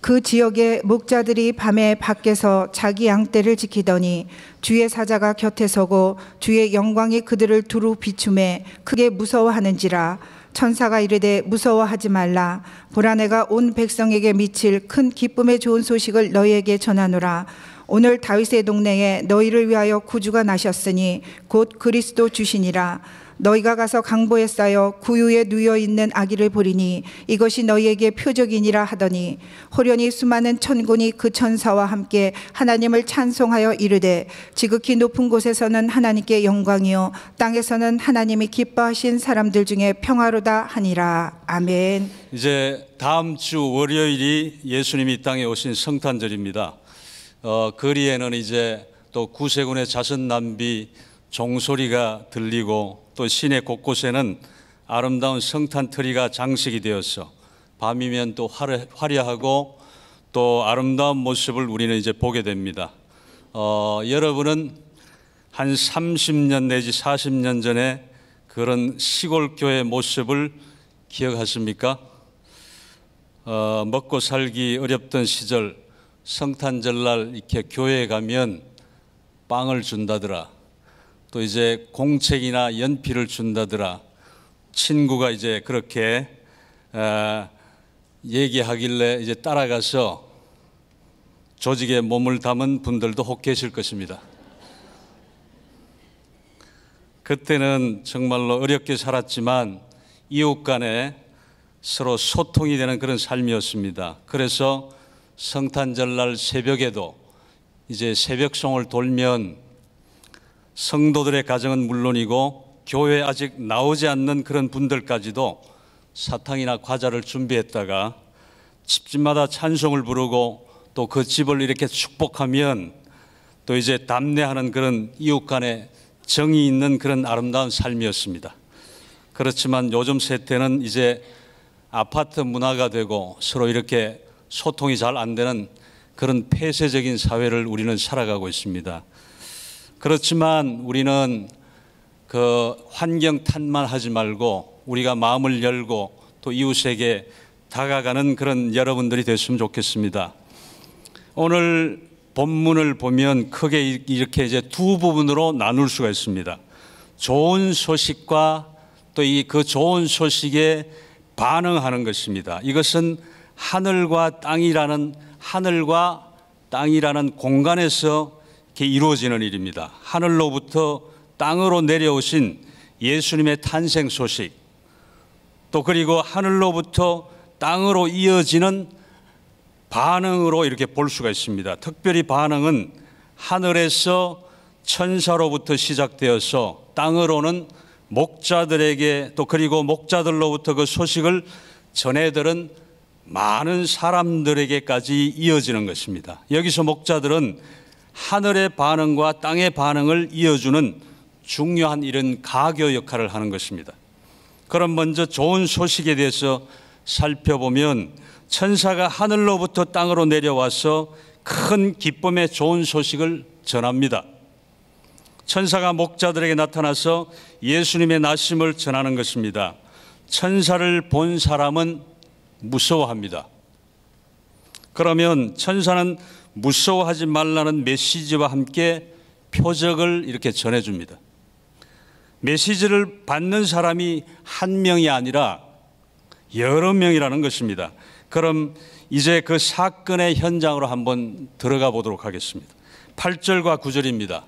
그 지역의 목자들이 밤에 밖에서 자기 양떼를 지키더니 주의 사자가 곁에 서고 주의 영광이 그들을 두루 비추매 크게 무서워하는지라. 천사가 이르되 무서워하지 말라. 보라, 내가 온 백성에게 미칠 큰 기쁨의 좋은 소식을 너희에게 전하노라. 오늘 다윗의 동네에 너희를 위하여 구주가 나셨으니 곧 그리스도 주시니라. 너희가 가서 강보에 쌓여 구유에 누워 있는 아기를 보리니 이것이 너희에게 표적이니라 하더니 호련히 수많은 천군이 그 천사와 함께 하나님을 찬송하여 이르되 지극히 높은 곳에서는 하나님께 영광이요 땅에서는 하나님이 기뻐하신 사람들 중에 평화로다 하니라. 아멘. 이제 다음 주 월요일이 예수님이 이 땅에 오신 성탄절입니다. 거리에는 이제 또 구세군의 자선 남비 종소리가 들리고 또 시내 곳곳에는 아름다운 성탄 트리가 장식이 되어서 밤이면 또 화려하고 또 아름다운 모습을 우리는 이제 보게 됩니다. 여러분은 한 30년 내지 40년 전에 그런 시골 교회 모습을 기억하십니까? 먹고 살기 어렵던 시절 성탄절날 이렇게 교회에 가면 빵을 준다더라. 또 이제 공책이나 연필을 준다더라. 친구가 이제 그렇게 얘기하길래 이제 따라가서 조직에 몸을 담은 분들도 혹 계실 것입니다. 그때는 정말로 어렵게 살았지만 이웃 간에 서로 소통이 되는 그런 삶이었습니다. 그래서 성탄절날 새벽에도 이제 새벽송을 돌면 성도들의 가정은 물론이고 교회에 아직 나오지 않는 그런 분들까지도 사탕이나 과자를 준비했다가 집집마다 찬송을 부르고 또 그 집을 이렇게 축복하면 또 이제 담내하는 그런 이웃 간에 정이 있는 그런 아름다운 삶이었습니다. 그렇지만 요즘 세태는 이제 아파트 문화가 되고 서로 이렇게 소통이 잘 안 되는 그런 폐쇄적인 사회를 우리는 살아가고 있습니다. 그렇지만 우리는 그 환경 탓만 하지 말고 우리가 마음을 열고 또 이웃에게 다가가는 그런 여러분들이 됐으면 좋겠습니다. 오늘 본문을 보면 크게 이렇게 이제 두 부분으로 나눌 수가 있습니다. 좋은 소식과 또 그 좋은 소식에 반응하는 것입니다. 이것은 하늘과 땅이라는 공간에서 이렇게 이루어지는 일입니다. 하늘로부터 땅으로 내려오신 예수님의 탄생 소식, 또 그리고 하늘로부터 땅으로 이어지는 반응으로 이렇게 볼 수가 있습니다. 특별히 반응은 하늘에서 천사로부터 시작되어서 땅으로는 목자들에게 또 그리고 목자들로부터 그 소식을 전해들은 많은 사람들에게까지 이어지는 것입니다. 여기서 목자들은 하늘의 반응과 땅의 반응을 이어주는 중요한 이런 가교 역할을 하는 것입니다. 그럼 먼저 좋은 소식에 대해서 살펴보면 천사가 하늘로부터 땅으로 내려와서 큰 기쁨의 좋은 소식을 전합니다. 천사가 목자들에게 나타나서 예수님의 나심을 전하는 것입니다. 천사를 본 사람은 무서워합니다. 그러면 천사는 무서워하지 말라는 메시지와 함께 표적을 이렇게 전해줍니다. 메시지를 받는 사람이 한 명이 아니라 여러 명이라는 것입니다. 그럼 이제 그 사건의 현장으로 한번 들어가 보도록 하겠습니다. 8절과 9절입니다.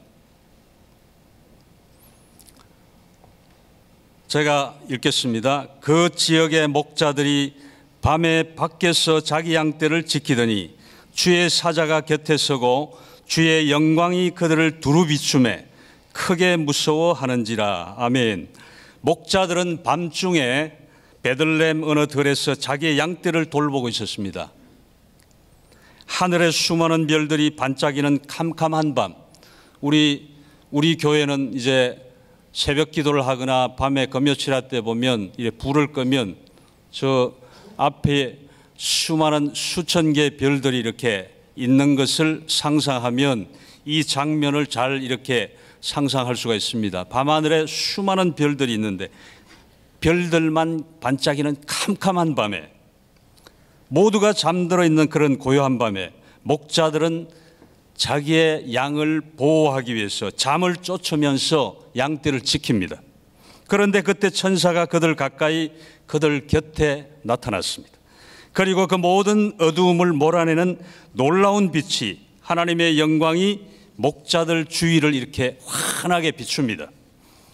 제가 읽겠습니다. 그 지역의 목자들이 밤에 밖에서 자기 양떼를 지키더니 주의 사자가 곁에 서고 주의 영광이 그들을 두루 비추매 크게 무서워하는지라. 아멘. 목자들은 밤중에 베들레헴 어느 들에서 자기의 양떼를 돌보고 있었습니다. 하늘의 수많은 별들이 반짝이는 캄캄한 밤, 우리 교회는 이제 새벽 기도를 하거나 밤에 금요칠화 때 보면 이렇게 불을 끄면 저 앞에 수많은 수천 개의 별들이 이렇게 있는 것을 상상하면 이 장면을 잘 이렇게 상상할 수가 있습니다. 밤하늘에 수많은 별들이 있는데 별들만 반짝이는 캄캄한 밤에 모두가 잠들어 있는 그런 고요한 밤에 목자들은 자기의 양을 보호하기 위해서 잠을 쫓으면서 양떼를 지킵니다. 그런데 그때 천사가 그들 곁에 나타났습니다. 그리고 그 모든 어두움을 몰아내는 놀라운 빛이, 하나님의 영광이 목자들 주위를 이렇게 환하게 비춥니다.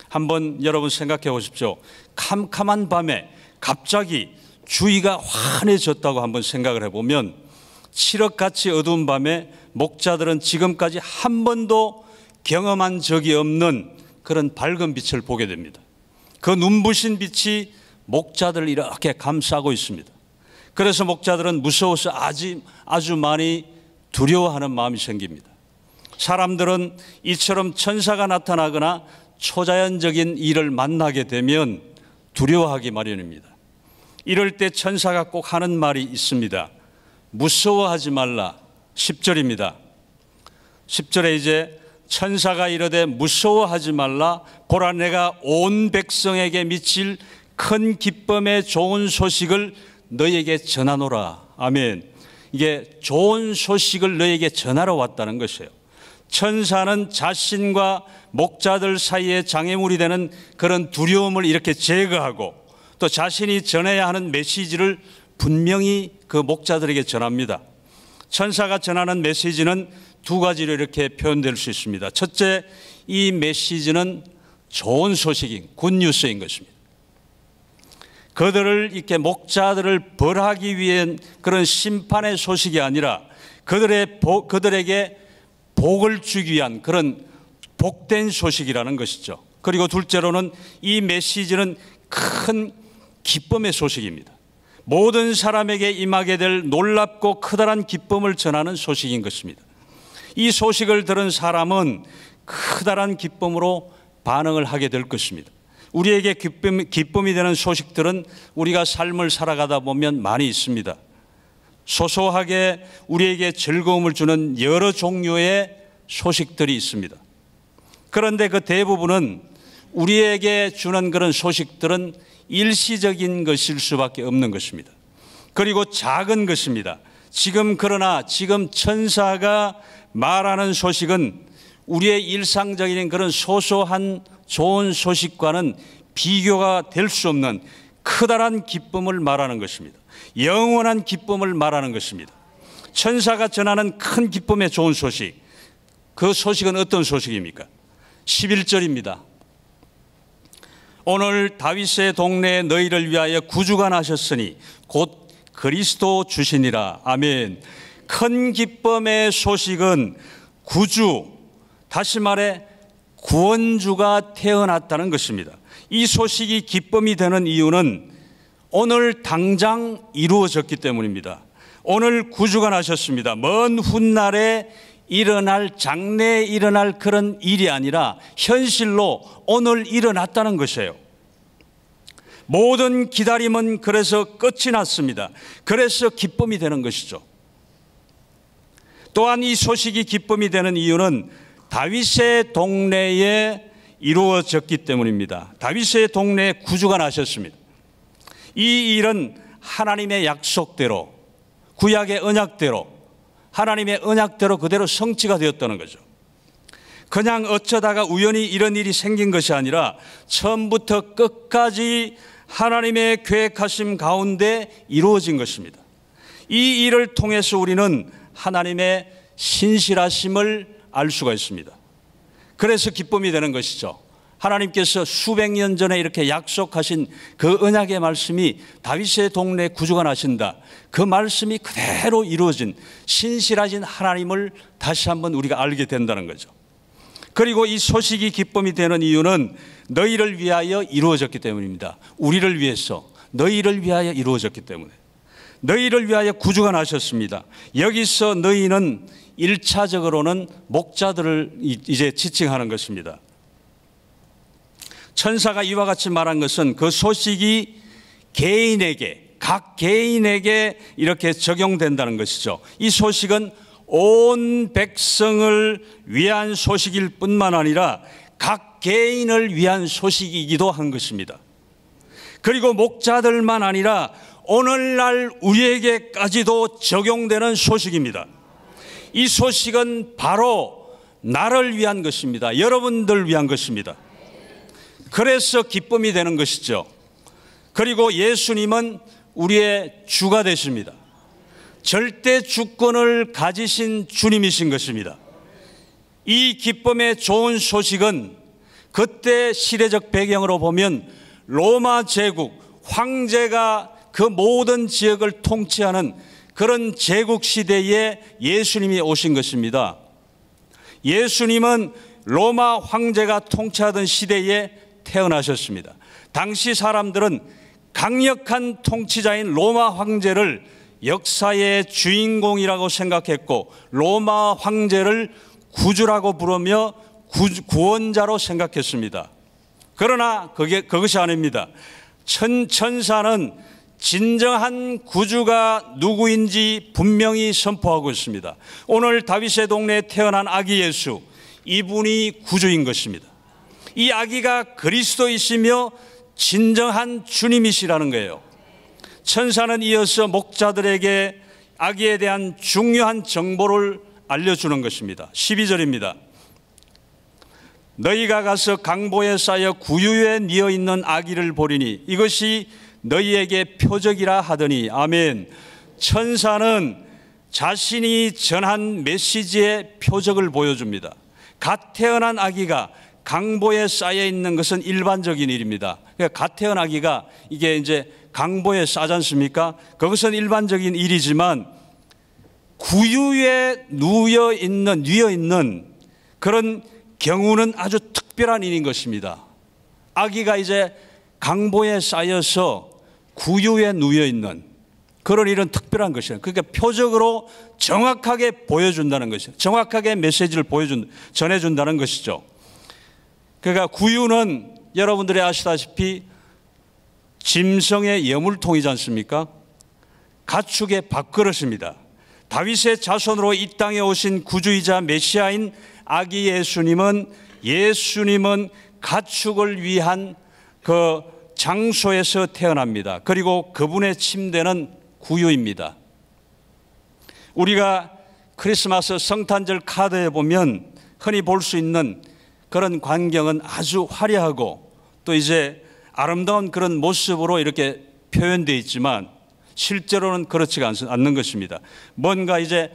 한번 여러분 생각해 보십시오. 캄캄한 밤에 갑자기 주위가 환해졌다고 한번 생각을 해보면, 칠흑같이 어두운 밤에 목자들은 지금까지 한 번도 경험한 적이 없는 그런 밝은 빛을 보게 됩니다. 그 눈부신 빛이 목자들을 이렇게 감싸고 있습니다. 그래서 목자들은 무서워서 아주 많이 두려워하는 마음이 생깁니다. 사람들은 이처럼 천사가 나타나거나 초자연적인 일을 만나게 되면 두려워하기 마련입니다. 이럴 때 천사가 꼭 하는 말이 있습니다. 무서워하지 말라. 10절입니다. 10절에 이제 천사가 이르되 무서워하지 말라. 보라, 내가 온 백성에게 미칠 큰 기쁨의 좋은 소식을 너에게 전하노라. 아멘. 이게 좋은 소식을 너에게 전하러 왔다는 것이에요. 천사는 자신과 목자들 사이에 장애물이 되는 그런 두려움을 이렇게 제거하고, 또 자신이 전해야 하는 메시지를 분명히 그 목자들에게 전합니다. 천사가 전하는 메시지는 두 가지로 이렇게 표현될 수 있습니다. 첫째, 이 메시지는 좋은 소식인 굿뉴스인 것입니다. 그들을 이렇게 목자들을 벌하기 위한 그런 심판의 소식이 아니라 그들에게 복을 주기 위한 그런 복된 소식이라는 것이죠. 그리고 둘째로는 이 메시지는 큰 기쁨의 소식입니다. 모든 사람에게 임하게 될 놀랍고 커다란 기쁨을 전하는 소식인 것입니다. 이 소식을 들은 사람은 커다란 기쁨으로 반응을 하게 될 것입니다. 우리에게 기쁨이 되는 소식들은 우리가 삶을 살아가다 보면 많이 있습니다. 소소하게 우리에게 즐거움을 주는 여러 종류의 소식들이 있습니다. 그런데 그 대부분은 우리에게 주는 그런 소식들은 일시적인 것일 수밖에 없는 것입니다. 그리고 작은 것입니다. 그러나 지금 천사가 말하는 소식은 우리의 일상적인 그런 소소한 좋은 소식과는 비교가 될 수 없는 커다란 기쁨을 말하는 것입니다. 영원한 기쁨을 말하는 것입니다. 천사가 전하는 큰 기쁨의 좋은 소식, 그 소식은 어떤 소식입니까? 11절입니다. 오늘 다윗의 동네에 너희를 위하여 구주가 나셨으니 곧 그리스도 주시니라. 아멘. 큰 기쁨의 소식은 구주, 다시 말해 구원주가 태어났다는 것입니다. 이 소식이 기쁨이 되는 이유는 오늘 당장 이루어졌기 때문입니다. 오늘 구주가 나셨습니다. 먼 훗날에 장래에 일어날 그런 일이 아니라 현실로 오늘 일어났다는 것이에요. 모든 기다림은 그래서 끝이 났습니다. 그래서 기쁨이 되는 것이죠. 또한 이 소식이 기쁨이 되는 이유는 다윗의 동네에 이루어졌기 때문입니다. 다윗의 동네에 구주가 나셨습니다. 이 일은 하나님의 약속대로, 구약의 언약대로, 하나님의 언약대로 그대로 성취가 되었다는 거죠. 그냥 어쩌다가 우연히 이런 일이 생긴 것이 아니라 처음부터 끝까지 하나님의 계획하심 가운데 이루어진 것입니다. 이 일을 통해서 우리는 하나님의 신실하심을 알 수가 있습니다. 그래서 기쁨이 되는 것이죠. 하나님께서 수백 년 전에 이렇게 약속하신 그 언약의 말씀이 다윗의 동네에 구주가 나신다. 그 말씀이 그대로 이루어진 신실하신 하나님을 다시 한번 우리가 알게 된다는 거죠. 그리고 이 소식이 기쁨이 되는 이유는 너희를 위하여 이루어졌기 때문입니다. 우리를 위해서, 너희를 위하여 이루어졌기 때문에. 너희를 위하여 구주가 나셨습니다. 여기서 너희는 1차적으로는 목자들을 이제 지칭하는 것입니다. 천사가 이와 같이 말한 것은 그 소식이 각 개인에게 이렇게 적용된다는 것이죠. 이 소식은 온 백성을 위한 소식일 뿐만 아니라 각 개인을 위한 소식이기도 한 것입니다. 그리고 목자들만 아니라 오늘날 우리에게까지도 적용되는 소식입니다. 이 소식은 바로 나를 위한 것입니다. 여러분들 위한 것입니다. 그래서 기쁨이 되는 것이죠. 그리고 예수님은 우리의 주가 되십니다. 절대 주권을 가지신 주님이신 것입니다. 이 기쁨의 좋은 소식은 그때 시대적 배경으로 보면 로마 제국, 황제가 그 모든 지역을 통치하는 그런 제국 시대에 예수님이 오신 것입니다. 예수님은 로마 황제가 통치하던 시대에 태어나셨습니다. 당시 사람들은 강력한 통치자인 로마 황제를 역사의 주인공이라고 생각했고 로마 황제를 구주라고 부르며 구원자로 생각했습니다. 그러나 그것이 아닙니다. 천사는 진정한 구주가 누구인지 분명히 선포하고 있습니다. 오늘 다윗의 동네에 태어난 아기 예수, 이분이 구주인 것입니다. 이 아기가 그리스도이시며 진정한 주님이시라는 거예요. 천사는 이어서 목자들에게 아기에 대한 중요한 정보를 알려주는 것입니다. 12절입니다. 너희가 가서 강보에 쌓여 구유에 뉘어 있는 아기를 보리니 이것이 너희에게 표적이라 하더니 아멘. 천사는 자신이 전한 메시지의 표적을 보여줍니다. 갓 태어난 아기가 강보에 쌓여 있는 것은 일반적인 일입니다. 그러니까 갓 태어난 아기가 이게 이제 강보에 싸지 않습니까? 그것은 일반적인 일이지만 구유에 누워 있는 그런 경우는 아주 특별한 일인 것입니다. 아기가 이제 강보에 쌓여서 구유에 누워 있는 그런 일은 특별한 것이에요. 그러니까 표적으로 정확하게 보여준다는 것이죠. 정확하게 메시지를 전해준다는 것이죠. 그러니까 구유는 여러분들이 아시다시피 짐승의 여물통이지 않습니까? 가축의 밥그릇입니다. 다윗의 자손으로 이 땅에 오신 구주이자 메시아인 아기 예수님은 가축을 위한 그 장소에서 태어납니다. 그리고 그분의 침대는 구유입니다. 우리가 크리스마스 성탄절 카드에 보면 흔히 볼 수 있는 그런 광경은 아주 화려하고 또 이제 아름다운 그런 모습으로 이렇게 표현되어 있지만 실제로는 그렇지가 않는 것입니다. 뭔가 이제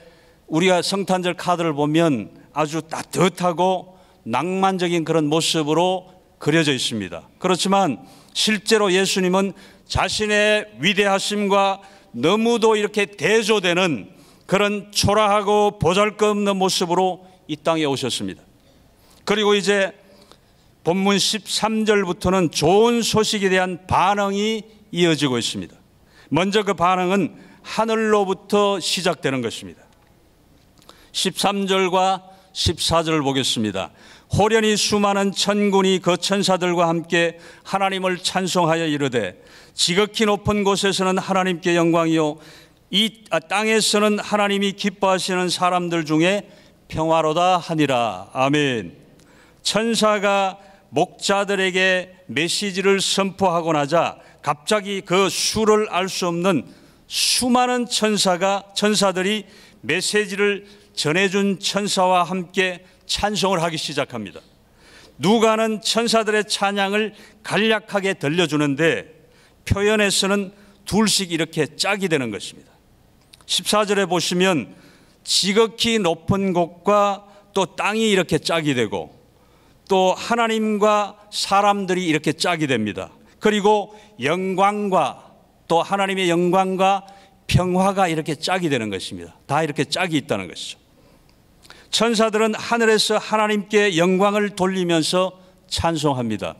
우리가 성탄절 카드를 보면 아주 따뜻하고 낭만적인 그런 모습으로 그려져 있습니다. 그렇지만 실제로 예수님은 자신의 위대하심과 너무도 이렇게 대조되는 그런 초라하고 보잘것없는 모습으로 이 땅에 오셨습니다. 그리고 이제 본문 13절부터는 좋은 소식에 대한 반응이 이어지고 있습니다. 먼저 그 반응은 하늘로부터 시작되는 것입니다. 13절과 14절을 보겠습니다. 호련히 수많은 천군이 그 천사들과 함께 하나님을 찬송하여 이르되 지극히 높은 곳에서는 하나님께 영광이요 이 땅에서는 하나님이 기뻐하시는 사람들 중에 평화로다 하니라. 아멘. 천사가 목자들에게 메시지를 선포하고 나자 갑자기 그 수를 알 수 없는 수많은 천사들이 메시지를 전해준 천사와 함께 찬송을 하기 시작합니다. 누가는 천사들의 찬양을 간략하게 들려주는데 표현에서는 둘씩 이렇게 짝이 되는 것입니다. 14절에 보시면 지극히 높은 곳과 또 땅이 이렇게 짝이 되고 또 하나님과 사람들이 이렇게 짝이 됩니다. 그리고 영광과 또 하나님의 영광과 평화가 이렇게 짝이 되는 것입니다. 다 이렇게 짝이 있다는 것이죠. 천사들은 하늘에서 하나님께 영광을 돌리면서 찬송합니다.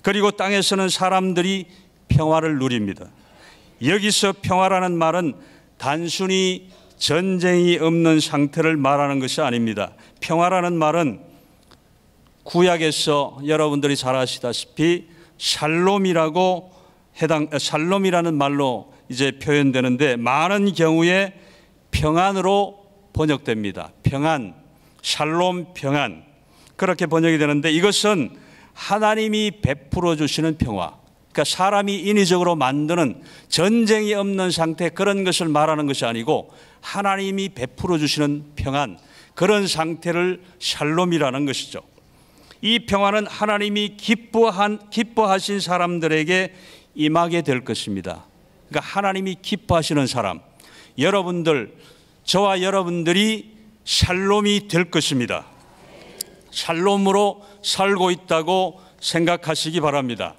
그리고 땅에서는 사람들이 평화를 누립니다. 여기서 평화라는 말은 단순히 전쟁이 없는 상태를 말하는 것이 아닙니다. 평화라는 말은 구약에서 여러분들이 잘 아시다시피 샬롬이라는 말로 이제 표현되는데 많은 경우에 평안으로 번역됩니다. 평안, 샬롬 평안 그렇게 번역이 되는데 이것은 하나님이 베풀어 주시는 평화, 그러니까 사람이 인위적으로 만드는 전쟁이 없는 상태, 그런 것을 말하는 것이 아니고 하나님이 베풀어 주시는 평안, 그런 상태를 샬롬이라는 것이죠. 이 평안은 하나님이 기뻐하신 사람들에게 임하게 될 것입니다. 그러니까 하나님이 기뻐하시는 사람, 여러분들, 저와 여러분들이 샬롬이 될 것입니다. 샬롬으로 살고 있다고 생각하시기 바랍니다.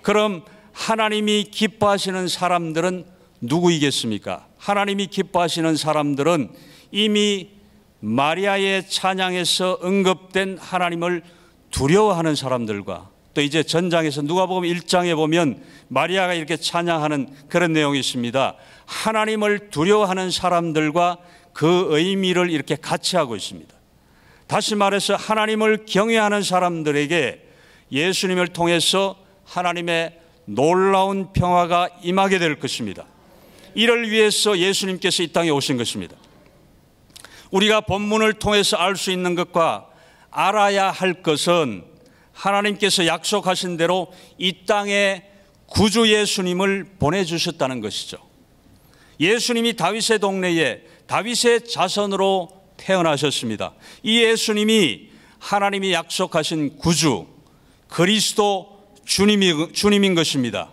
그럼 하나님이 기뻐하시는 사람들은 누구이겠습니까? 하나님이 기뻐하시는 사람들은 이미 마리아의 찬양에서 언급된 하나님을 두려워하는 사람들과, 또 이제 전장에서 누가복음 1장에 보면 마리아가 이렇게 찬양하는 그런 내용이 있습니다. 하나님을 두려워하는 사람들과 그 의미를 이렇게 같이 하고 있습니다. 다시 말해서 하나님을 경외하는 사람들에게 예수님을 통해서 하나님의 놀라운 평화가 임하게 될 것입니다. 이를 위해서 예수님께서 이 땅에 오신 것입니다. 우리가 본문을 통해서 알 수 있는 것과 알아야 할 것은 하나님께서 약속하신 대로 이 땅에 구주 예수님을 보내주셨다는 것이죠. 예수님이 다윗의 동네에 다윗의 자손으로 태어나셨습니다. 이 예수님이 하나님이 약속하신 구주, 그리스도 주님인 것입니다.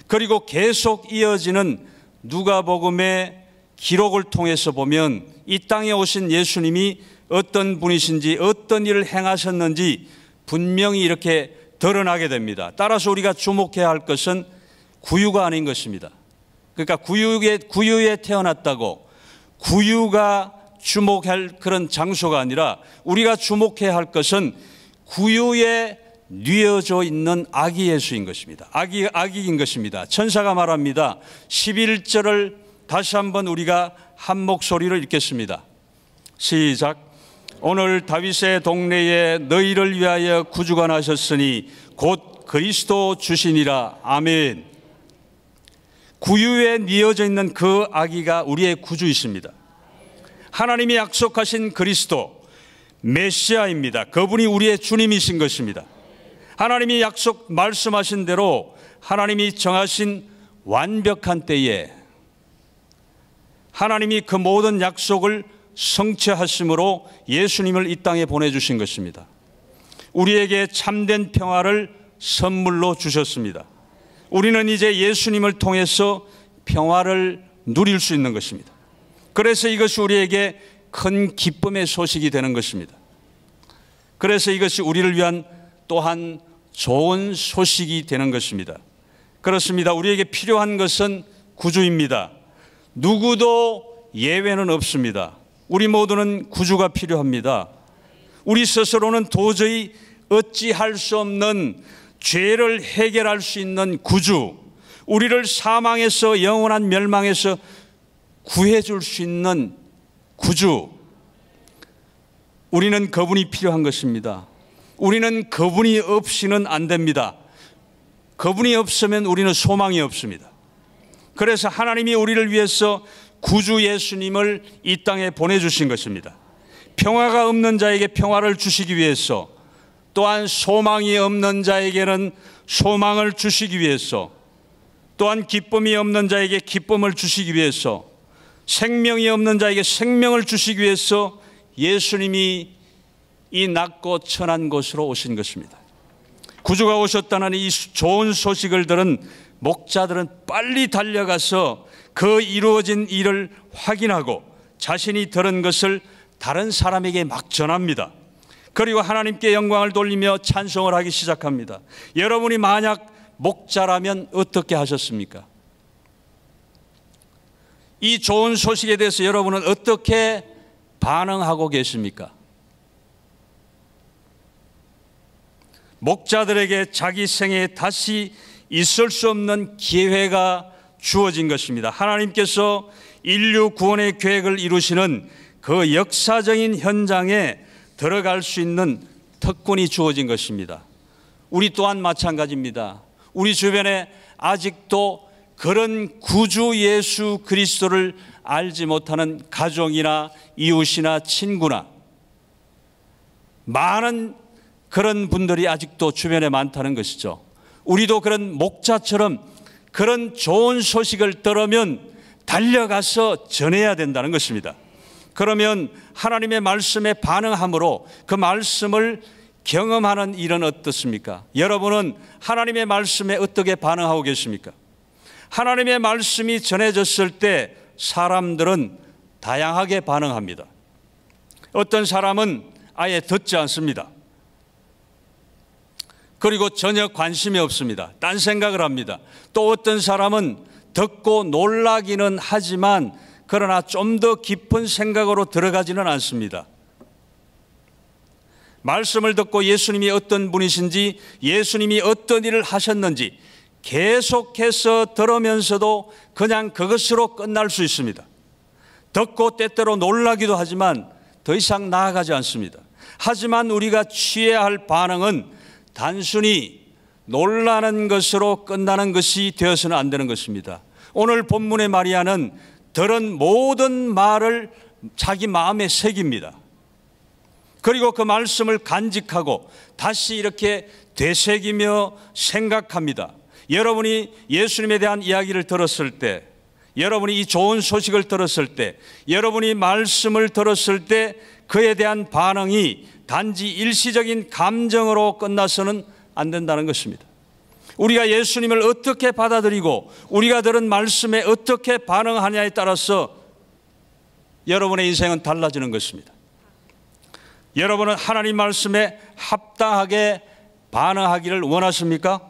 그리고 계속 이어지는 누가복음의 기록을 통해서 보면 이 땅에 오신 예수님이 어떤 분이신지, 어떤 일을 행하셨는지 분명히 이렇게 드러나게 됩니다. 따라서 우리가 주목해야 할 것은 구유가 아닌 것입니다. 그러니까 구유에 태어났다고 구유가 주목할 그런 장소가 아니라 우리가 주목해야 할 것은 구유에 뉘어져 있는 아기 예수인 것입니다. 아기인 것입니다. 천사가 말합니다. 11절을 다시 한번 우리가 한 목소리로 읽겠습니다. 시작. 오늘 다윗의 동네에 너희를 위하여 구주가 나셨으니 곧 그리스도 주시니라. 아멘. 구유에 뉘어져 있는 그 아기가 우리의 구주이십니다. 하나님이 약속하신 그리스도 메시아입니다. 그분이 우리의 주님이신 것입니다. 하나님이 말씀하신 대로 하나님이 정하신 완벽한 때에 하나님이 그 모든 약속을 성취하심으로 예수님을 이 땅에 보내주신 것입니다. 우리에게 참된 평화를 선물로 주셨습니다. 우리는 이제 예수님을 통해서 평화를 누릴 수 있는 것입니다. 그래서 이것이 우리에게 큰 기쁨의 소식이 되는 것입니다. 그래서 이것이 우리를 위한 또한 좋은 소식이 되는 것입니다. 그렇습니다. 우리에게 필요한 것은 구주입니다. 누구도 예외는 없습니다. 우리 모두는 구주가 필요합니다. 우리 스스로는 도저히 어찌할 수 없는 죄를 해결할 수 있는 구주, 우리를 사망에서 영원한 멸망에서 구해줄 수 있는 구주, 우리는 그분이 필요한 것입니다. 우리는 그분이 없이는 안 됩니다. 그분이 없으면 우리는 소망이 없습니다. 그래서 하나님이 우리를 위해서 구주 예수님을 이 땅에 보내주신 것입니다. 평화가 없는 자에게 평화를 주시기 위해서, 또한 소망이 없는 자에게는 소망을 주시기 위해서, 또한 기쁨이 없는 자에게 기쁨을 주시기 위해서, 생명이 없는 자에게 생명을 주시기 위해서 예수님이 이 낮고 천한 곳으로 오신 것입니다. 구주가 오셨다는 이 좋은 소식을 들은 목자들은 빨리 달려가서 그 이루어진 일을 확인하고 자신이 들은 것을 다른 사람에게 막 전합니다. 그리고 하나님께 영광을 돌리며 찬송을 하기 시작합니다. 여러분이 만약 목자라면 어떻게 하셨습니까? 이 좋은 소식에 대해서 여러분은 어떻게 반응하고 계십니까? 목자들에게 자기 생에 다시 있을 수 없는 기회가 주어진 것입니다. 하나님께서 인류 구원의 계획을 이루시는 그 역사적인 현장에 들어갈 수 있는 특권이 주어진 것입니다. 우리 또한 마찬가지입니다. 우리 주변에 아직도 그런 구주 예수 그리스도를 알지 못하는 가족이나 이웃이나 친구나 많은 그런 분들이 아직도 주변에 많다는 것이죠. 우리도 그런 목자처럼 그런 좋은 소식을 들으면 달려가서 전해야 된다는 것입니다. 그러면 하나님의 말씀에 반응함으로 그 말씀을 경험하는 일은 어떻습니까? 여러분은 하나님의 말씀에 어떻게 반응하고 계십니까? 하나님의 말씀이 전해졌을 때 사람들은 다양하게 반응합니다. 어떤 사람은 아예 듣지 않습니다. 그리고 전혀 관심이 없습니다. 딴 생각을 합니다. 또 어떤 사람은 듣고 놀라기는 하지만 그러나 좀 더 깊은 생각으로 들어가지는 않습니다. 말씀을 듣고 예수님이 어떤 분이신지, 예수님이 어떤 일을 하셨는지 계속해서 들으면서도 그냥 그것으로 끝날 수 있습니다. 듣고 때때로 놀라기도 하지만 더 이상 나아가지 않습니다. 하지만 우리가 취해야 할 반응은 단순히 놀라는 것으로 끝나는 것이 되어서는 안 되는 것입니다. 오늘 본문의 마리아는 들은 모든 말을 자기 마음에 새깁니다. 그리고 그 말씀을 간직하고 다시 이렇게 되새기며 생각합니다. 여러분이 예수님에 대한 이야기를 들었을 때, 여러분이 이 좋은 소식을 들었을 때, 여러분이 말씀을 들었을 때 그에 대한 반응이 단지 일시적인 감정으로 끝나서는 안 된다는 것입니다. 우리가 예수님을 어떻게 받아들이고 우리가 들은 말씀에 어떻게 반응하냐에 따라서 여러분의 인생은 달라지는 것입니다. 여러분은 하나님 말씀에 합당하게 반응하기를 원하십니까?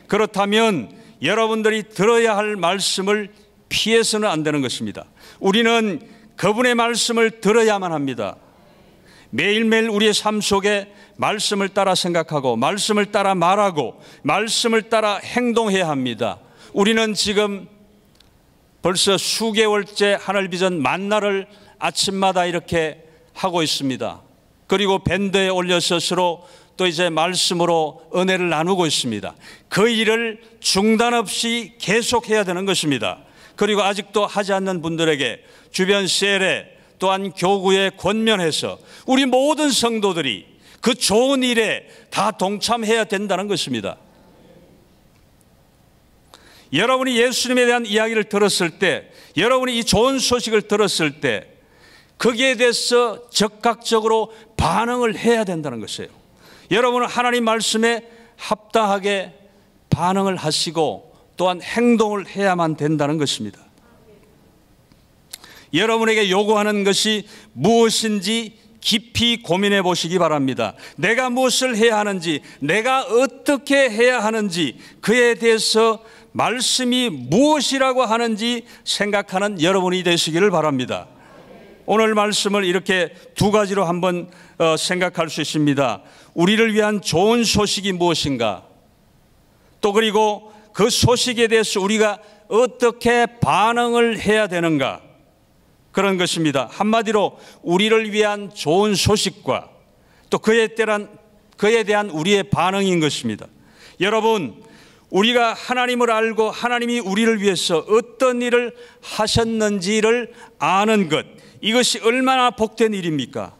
그렇다면 여러분들이 들어야 할 말씀을 피해서는 안 되는 것입니다. 우리는 그분의 말씀을 들어야만 합니다. 매일매일 우리의 삶 속에 말씀을 따라 생각하고 말씀을 따라 말하고 말씀을 따라 행동해야 합니다. 우리는 지금 벌써 수개월째 하늘비전 만나를 아침마다 이렇게 하고 있습니다. 그리고 밴드에 올려서 서로 또 이제 말씀으로 은혜를 나누고 있습니다. 그 일을 중단 없이 계속해야 되는 것입니다. 그리고 아직도 하지 않는 분들에게 주변 셀에 또한 교구에 권면해서 우리 모든 성도들이 그 좋은 일에 다 동참해야 된다는 것입니다. 여러분이 예수님에 대한 이야기를 들었을 때, 여러분이 이 좋은 소식을 들었을 때 거기에 대해서 적극적으로 반응을 해야 된다는 것이에요. 여러분은 하나님 말씀에 합당하게 반응을 하시고 또한 행동을 해야만 된다는 것입니다. 여러분에게 요구하는 것이 무엇인지 깊이 고민해 보시기 바랍니다. 내가 무엇을 해야 하는지, 내가 어떻게 해야 하는지, 그에 대해서 말씀이 무엇이라고 하는지 생각하는 여러분이 되시기를 바랍니다. 오늘 말씀을 이렇게 두 가지로 한번 생각할 수 있습니다. 우리를 위한 좋은 소식이 무엇인가? 또 그리고 그 소식에 대해서 우리가 어떻게 반응을 해야 되는가? 그런 것입니다. 한마디로 우리를 위한 좋은 소식과 또 그에 대한 우리의 반응인 것입니다. 여러분, 우리가 하나님을 알고 하나님이 우리를 위해서 어떤 일을 하셨는지를 아는 것, 이것이 얼마나 복된 일입니까?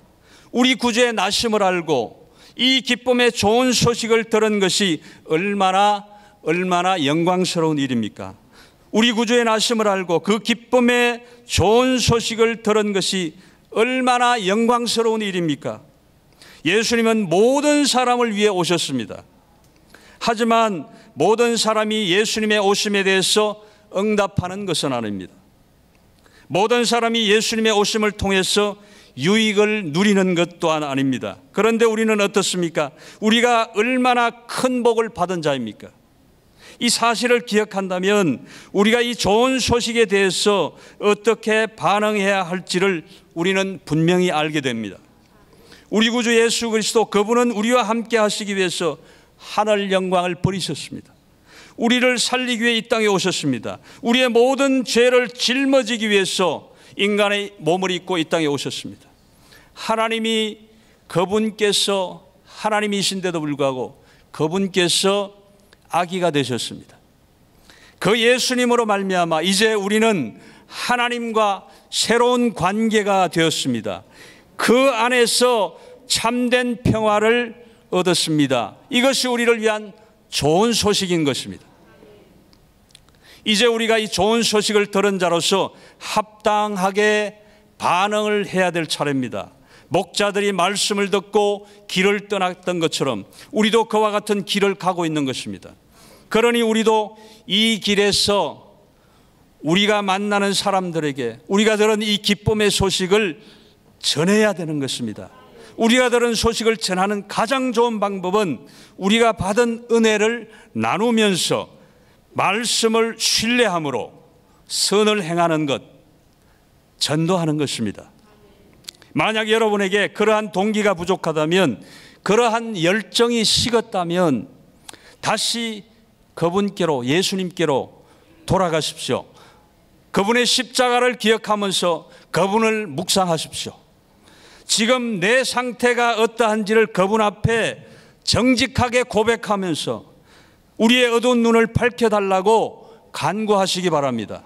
우리 구주의 나심을 알고 이 기쁨의 좋은 소식을 들은 것이 얼마나 영광스러운 일입니까? 우리 구주의 나심을 알고 그 기쁨의 좋은 소식을 들은 것이 얼마나 영광스러운 일입니까? 예수님은 모든 사람을 위해 오셨습니다. 하지만 모든 사람이 예수님의 오심에 대해서 응답하는 것은 아닙니다. 모든 사람이 예수님의 오심을 통해서 유익을 누리는 것 또한 아닙니다. 그런데 우리는 어떻습니까? 우리가 얼마나 큰 복을 받은 자입니까? 이 사실을 기억한다면 우리가 이 좋은 소식에 대해서 어떻게 반응해야 할지를 우리는 분명히 알게 됩니다. 우리 구주 예수 그리스도, 그분은 우리와 함께 하시기 위해서 하늘 영광을 버리셨습니다. 우리를 살리기 위해 이 땅에 오셨습니다. 우리의 모든 죄를 짊어지기 위해서 인간의 몸을 입고 이 땅에 오셨습니다. 하나님이 그분께서 하나님이신데도 불구하고 그분께서 아기가 되셨습니다. 그 예수님으로 말미암아 이제 우리는 하나님과 새로운 관계가 되었습니다. 그 안에서 참된 평화를 얻었습니다. 이것이 우리를 위한 좋은 소식인 것입니다. 이제 우리가 이 좋은 소식을 들은 자로서 합당하게 반응을 해야 될 차례입니다. 목자들이 말씀을 듣고 길을 떠났던 것처럼 우리도 그와 같은 길을 가고 있는 것입니다. 그러니 우리도 이 길에서 우리가 만나는 사람들에게 우리가 들은 이 기쁨의 소식을 전해야 되는 것입니다. 우리가 들은 소식을 전하는 가장 좋은 방법은 우리가 받은 은혜를 나누면서 말씀을 신뢰함으로 선을 행하는 것, 전도하는 것입니다. 만약 여러분에게 그러한 동기가 부족하다면, 그러한 열정이 식었다면 다시 그분께로, 예수님께로 돌아가십시오. 그분의 십자가를 기억하면서 그분을 묵상하십시오. 지금 내 상태가 어떠한지를 그분 앞에 정직하게 고백하면서 우리의 어두운 눈을 밝혀달라고 간구하시기 바랍니다.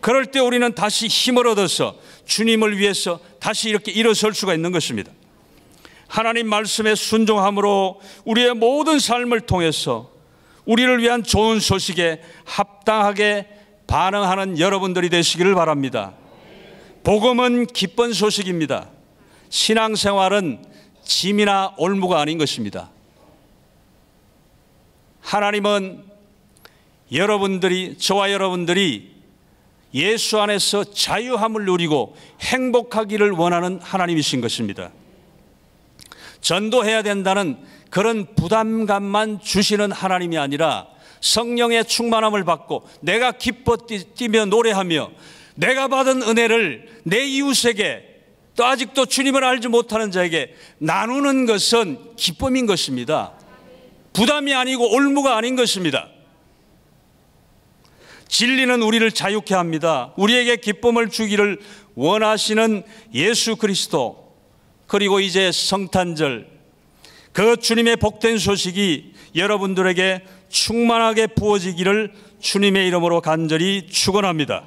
그럴 때 우리는 다시 힘을 얻어서 주님을 위해서 다시 이렇게 일어설 수가 있는 것입니다. 하나님 말씀에 순종함으로 우리의 모든 삶을 통해서 우리를 위한 좋은 소식에 합당하게 반응하는 여러분들이 되시기를 바랍니다. 복음은 기쁜 소식입니다. 신앙생활은 짐이나 올무가 아닌 것입니다. 하나님은 저와 여러분들이 예수 안에서 자유함을 누리고 행복하기를 원하는 하나님이신 것입니다. 전도해야 된다는 그런 부담감만 주시는 하나님이 아니라 성령의 충만함을 받고 내가 기뻐 뛰며 노래하며 내가 받은 은혜를 내 이웃에게, 또 아직도 주님을 알지 못하는 자에게 나누는 것은 기쁨인 것입니다. 부담이 아니고 올무가 아닌 것입니다. 진리는 우리를 자유케 합니다. 우리에게 기쁨을 주기를 원하시는 예수 그리스도, 그리고 이제 성탄절, 그 주님의 복된 소식이 여러분들에게 충만하게 부어지기를 주님의 이름으로 간절히 축원합니다.